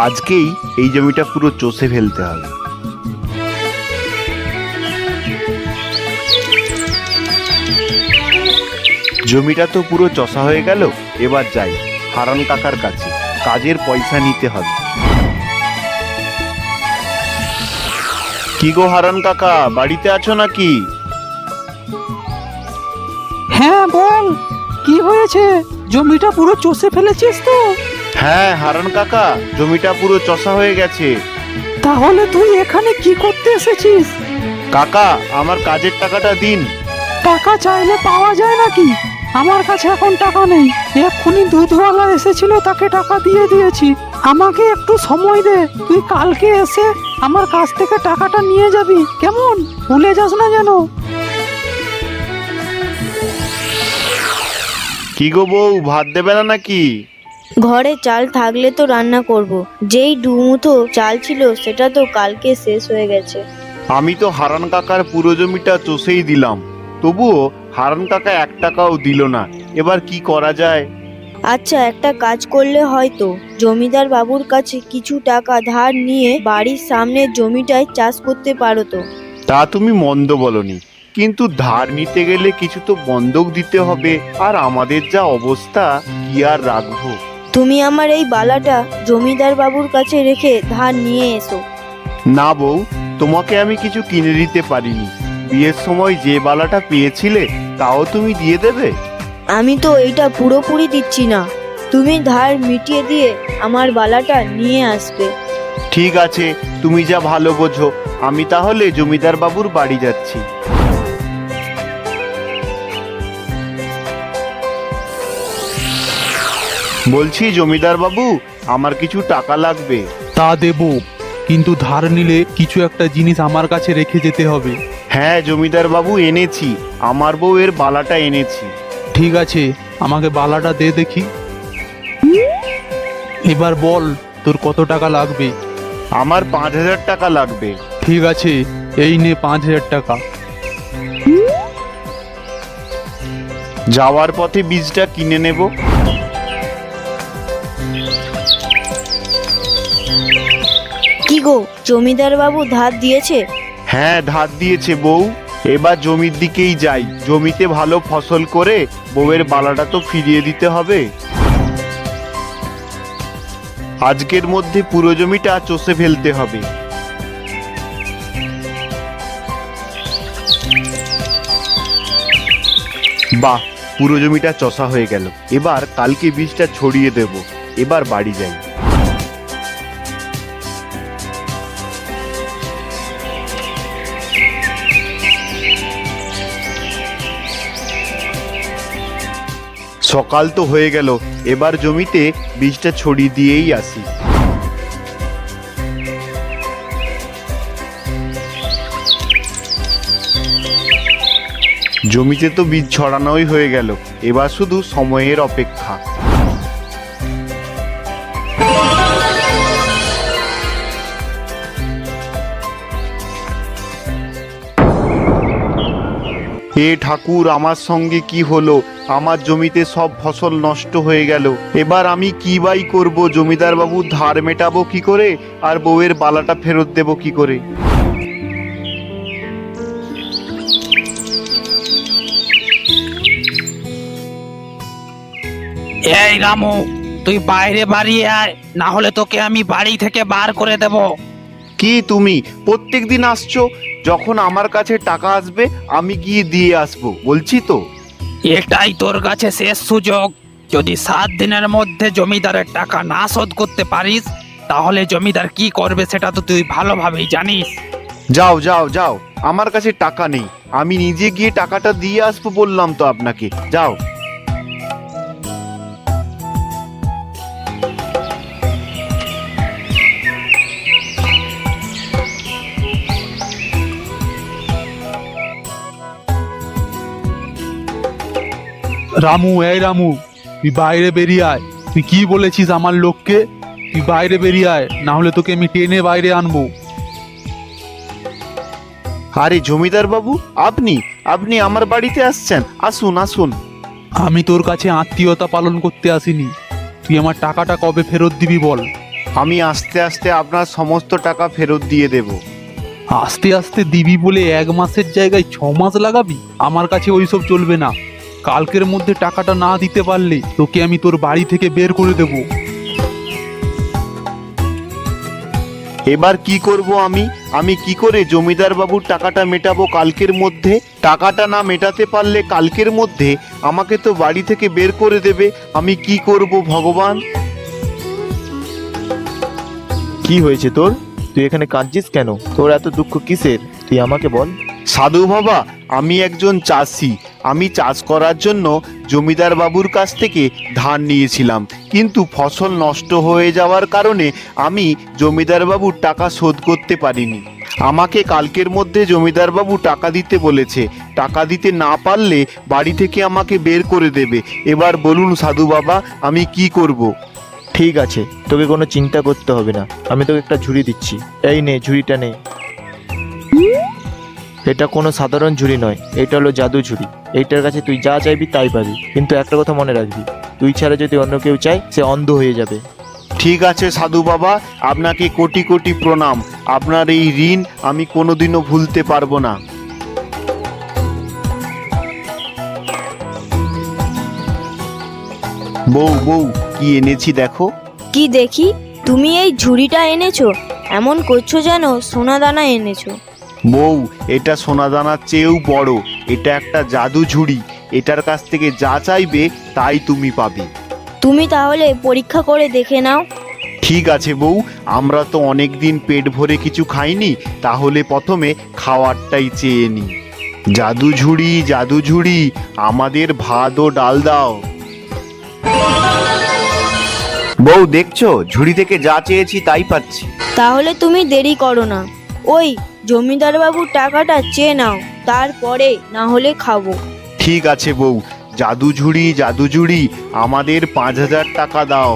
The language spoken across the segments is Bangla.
আজকেই এই জমিটা পুরো চষে ফেলতে হবে। জমিটা তো পুরো চষা হয়ে গেল, এবার যাই হারান কাকার কাছে, কাজের পয়সা নিতে হবে। কি গো হারান কাকা, বাড়িতে আছো নাকি? হ্যাঁ বল, কি হয়েছে? জমিটা পুরো চষে ফেলেছিস তো? হ্যাঁ হারান কাকা, জমিটা পুরো চষা হয়ে গেছে। তাহলে তুই এখানে কি করতে এসেছিস? কাকা, আমার কাজের টাকাটা দিন। টাকা চাইলে পাওয়া যায় নাকি? আমার কাছে এখন টাকা নেই। এক্ষুনি দুধওয়ালা এসেছিল, তাকে টাকা দিয়ে দিয়েছি। আমাকে একটু সময় দে, তুই কালকে এসে আমার কাছ থেকে টাকাটা নিয়ে যাবি, কেমন? ভুলে যাস না যেন। কি গো বউ, ভাত দেবে না নাকি? ঘরে চাল থাকলে তো রান্না করব। যেই দুমুঠো চাল ছিল সেটা তো কালকে শেষ হয়ে গেছে। আমি তো হারান কাকার পুরো জমিটা চষেই দিলাম, তবুও হারান কাকা 1 টাকাও দিল না। এবার কি করা যায়? আচ্ছা, একটা কাজ করলে হয়তো জমিদার বাবুর কাছে কিছু টাকা ধার নিয়ে বাড়ির সামনে জমিটায় চাষ করতে পারো তো। তা তুমি মন্দ বলনি, কিন্তু ধার নিতে গেলে কিছু তো বন্ধক দিতে হবে, আর আমাদের যা অবস্থা, কি আর রাখবো। তুমি আমার এই বালাটা জমিদার বাবুর কাছে রেখে ধার নিয়ে এসো। না বউ, তোমাকে আমি কিছু কিনে দিতে পারিনি। বিয়ের সময় যে বালাটা পেয়েছিলে তাও তুমি দিয়ে দেবে? আমি তো এইটা পুরোপুরি দিচ্ছি না, তুমি ধার মিটিয়ে দিয়ে আমার বালাটা নিয়ে আসবে। ঠিক আছে, তুমি যা ভালো বোঝো। আমি তাহলে জমিদার বাবুর বাড়ি যাচ্ছি। বলছি জমিদার বাবু, আমার কিছু টাকা লাগবে। তা দেব, কিন্তু ধার নিলে কিছু একটা জিনিস আমার কাছে রেখে যেতে হবে। হ্যাঁ জমিদার বাবু, এনেছি, আমার বউয়ের বালাটা এনেছি। ঠিক আছে, আমাকে বালাটা দে দেখি। এবার বল, তোর কত টাকা লাগবে? আমার 5,000 টাকা লাগবে। ঠিক আছে, এই নে 5,000 টাকা। যাওয়ার পথে বীজটা কিনে নেব। কি গো, জমিদার বাবু ধার দিয়েছে? হ্যাঁ ধার দিয়েছে বউ। এবার জমির দিকেই যাই, জমিতে ভালো ফসল করে বউয়ের বালাটা তো ফিরিয়ে দিতে হবে। আজকের মধ্যে পুরো জমিটা চষে ফেলতে হবে। বাহ, পুরো জমিটা চষা হয়ে গেল। এবার কালকে বীজটা ছড়িয়ে দেব। এবার বাড়ি যাই। সকাল তো হয়ে গেল, এবার জমিতে বীজটা ছড়িয়ে দিয়েই আসি। জমিতে তো বীজ ছড়ানোই হয়ে গেল, এবার শুধু সময়ের অপেক্ষা। হে ঠাকুর, আমার সঙ্গে কি হলো? আমার জমিতে সব ফসল নষ্ট হয়ে গেল। এবার আমি কি বাই করব? জমিদার বাবু ধার মেটাবো কি করে, আর বউয়ের বালাটা ফেরত দেব কি করে? এই রামু, তুই বাইরে বাড়ি আয়, না হলে তোকে আমি বাড়ি থেকে বার করে দেব। কি তুমি প্রত্যেকদিন আসছো? যখন আমার কাছে টাকা আসবে আমি গিয়ে দিয়ে আসবো, বলছি তো। এটাই তোর কাছে শেষ সুযোগ। যদি 7 দিনের মধ্যে জমিদারের টাকা না শোধ করতে পারিস, তাহলে জমিদার কি করবে সেটা তো তুই ভালোভাবেই জানিস। যাও যাও যাও, আমার কাছে টাকা নেই, আমি নিজে গিয়ে টাকাটা দিয়ে আসবো বললাম তো আপনাকে। যাও। রামু, এই রামু, তুই বাইরে বেরিয়ে আয়। তুই কি বলেছিস আমার লোককে? তুই বাইরে বেরিয়ে আয়, না হলে তোকে আমি টেনে বাইরে আনবো। আরে জমিদার বাবু, আপনি আপনি আমার বাড়িতে আসছেন? আসুন আসুন। আমি তোর কাছে আত্মীয়তা পালন করতে আসিনি। তুই আমার টাকাটা কবে ফেরত দিবি বল। আমি আস্তে আস্তে আপনার সমস্ত টাকা ফেরত দিয়ে দেব। আস্তে আস্তে দিবি বলে 1 মাসের জায়গায় 6 মাস লাগাবি? আমার কাছে ওইসব চলবে না। কালকের মধ্যে টাকাটা না দিতে পারলে তোকে আমি তোর বাড়ি থেকে বের করে দেব। এবার কি করব আমি কি করে জমিদার বাবুর টাকাটা মেটাবো কালকের মধ্যে? টাকাটা না মেটাতে পারলে কালকের মধ্যে আমাকে তো বাড়ি থেকে বের করে দেবে। আমি কি করব ভগবান? কি হয়েছে তোর? তুই এখানে কাঁদছিস কেন? তোর এত দুঃখ কিসের? তুই আমাকে বল। সাধু বাবা, আমি একজন চাষি। আমি চাষ করার জন্য জমিদার বাবুর কাছ থেকে ধান নিয়েছিলাম, কিন্তু ফসল নষ্ট হয়ে যাওয়ার কারণে আমি জমিদার বাবুর টাকা শোধ করতে পারিনি। আমাকে কালকের মধ্যে জমিদার বাবু টাকা দিতে বলেছে। টাকা দিতে না পারলে বাড়ি থেকে আমাকে বের করে দেবে। এবার বলুন সাধু বাবা, আমি কি করব? ঠিক আছে, তোকে কোনো চিন্তা করতে হবে না। আমি তোকে একটা ঝুড়ি দিচ্ছি। এই নে, ঝুড়িটা নে। এটা কোনো সাধারণ ঝুড়ি নয়, এটা হলো জাদু ঝুড়ি। এইটার কাছে তুই যা চাইবি তাই পাবি, কিন্তু একটা কথা মনে রাখবি, তুই ছাড়া যদি অন্য কেউ চায় সে অন্ধ হয়ে যাবে। ঠিক আছে সাধু বাবা, আপনাকে কোটি কোটি প্রণাম। আপনার এই ঋণ আমি কোনোদিনও ভুলতে পারবো না। বউ বউ, কি এনেছি দেখো। কি দেখি? তুমি এই ঝুড়িটা এনেছো? এমন করছো যেন সোনা দানা এনেছো। বউ, এটা সোনাদানার চেয়েও বড়। এটা একটা জাদু ঝুড়ি। এটার কাছ থেকে যা চাইবে তাই তুমি পাবে। তুমি তাহলে পরীক্ষা করে দেখে নাও। ঠিক আছে বউ, আমরা তো অনেক দিন পেট ভরে কিছু খাইনি, তাহলে প্রথমে খাওয়ারটাই চেয়ে নিই। জাদু ঝুড়ি, আমাদের ভাত ও ডাল দাও। বউ দেখছো, ঝুড়ি থেকে যা চেয়েছি তাই পাচ্ছি। তাহলে তুমি দেরি করো না, ওই জমিদার বাবুর টাকাটা চেয়ে নাও, তারপরে না হলে খাবো। ঠিক আছে বউ, জাদু ঝুড়ি, আমাদের 5,000 টাকা দাও।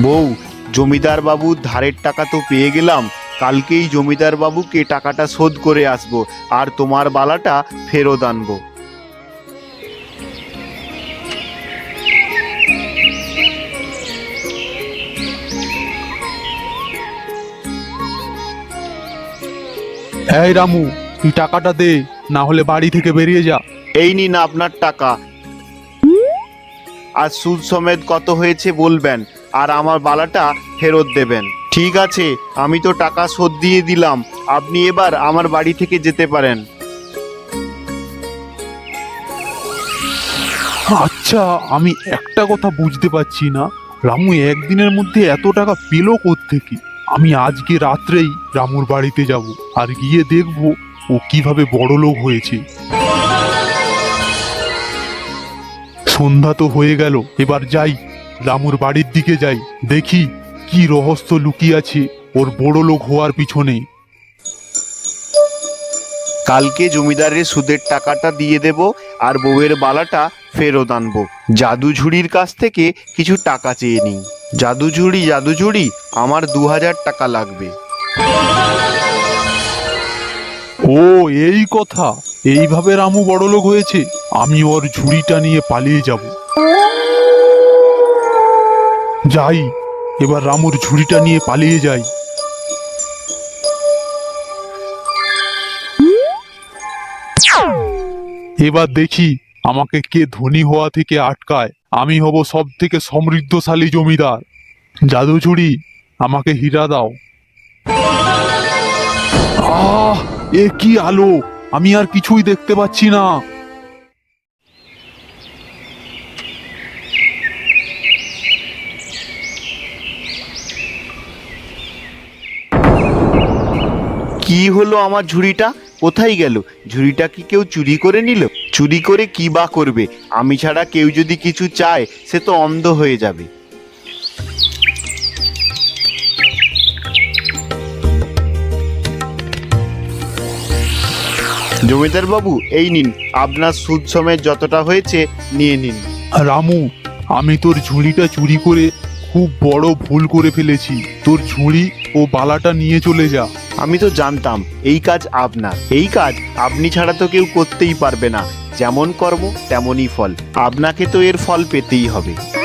বউ, জমিদার বাবুর ধারের টাকা তো পেয়ে গেলাম। কালকেই জমিদার বাবুকে টাকাটা শোধ করে আসবো, আর তোমার বালাটা ফেরত আনবো। এই রামু, তুই টাকাটা দে, না হলে বাড়ি থেকে বেরিয়ে যা। এই নিন আপনার টাকা। আর সুদ সমেত কত হয়েছে বলবেন, আর আমার বালাটা ফেরত দেবেন। ঠিক আছে, আমি তো টাকা শোধ দিয়ে দিলাম। আপনি এবার আমার বাড়ি থেকে যেতে পারেন। আচ্ছা, আমি একটা কথা বুঝতে পারছি না, রামু একদিনের মধ্যে এত টাকা পেলো কোত্থেকে? আমি আজকে রাত্রেই রামুর বাড়িতে যাব, আর গিয়ে দেখব ও কিভাবে বড়লোক হয়েছে। সন্ধ্যা তো হয়ে গেল, এবার যাই, রামুর বাড়ির দিকে যাই, দেখি কি রহস্য লুকিয়ে আছে ওর বড়লোক হওয়ার পিছনে। কালকে জমিদারের সুদের টাকাটা দিয়ে দেব, আর বউয়ের বালাটা ফেরত আনবো। জাদু ঝুড়ির কাছ থেকে কিছু টাকা চেয়ে নিই। জাদু ঝুড়ি, আমার 2,000 টাকা লাগবে। ও এই কথা, এইভাবে রামু বড়লোক হয়েছে। আমি ওর ঝুড়িটা নিয়ে পালিয়ে যাব। যাই, এবার রামুর ঝুড়িটা নিয়ে পালিয়ে যাই। এবার দেখি আমাকে কে ধনী হওয়া থেকে আটকায়। আমি হব সব থেকে সমৃদ্ধশালী জমিদার। জাদু ঝুড়ি, আমাকে হীরা দাও। আহ, এ কি আলো! আমি আর কিছুই দেখতে পাচ্ছি না। কি হলো আমার ঝুড়িটা? কোথায় গেল? ঝুড়িটা কি কেউ চুরি করে নিল? চুরি করে কি বা করবে? আমি ছাড়া কেউ যদি কিছু চায় সে তো অন্ধ হয়ে যাবে। জমিদার বাবু, এই নিন, আপনার সুদ সমেত যতটা হয়েছে নিয়ে নিন। রামু, আমি তোর ঝুড়িটা চুরি করে খুব বড় ভুল করে ফেলেছি। তোর ঝুড়ি ও বালাটা নিয়ে চলে যা। আমি তো জানতাম এই কাজ আপনার। এই কাজ আপনি ছাড়া তো কেউ করতেই পারবে না। যেমন কর্ম তেমনই ফল। আপনাকে তো এর ফল পেতেই হবে।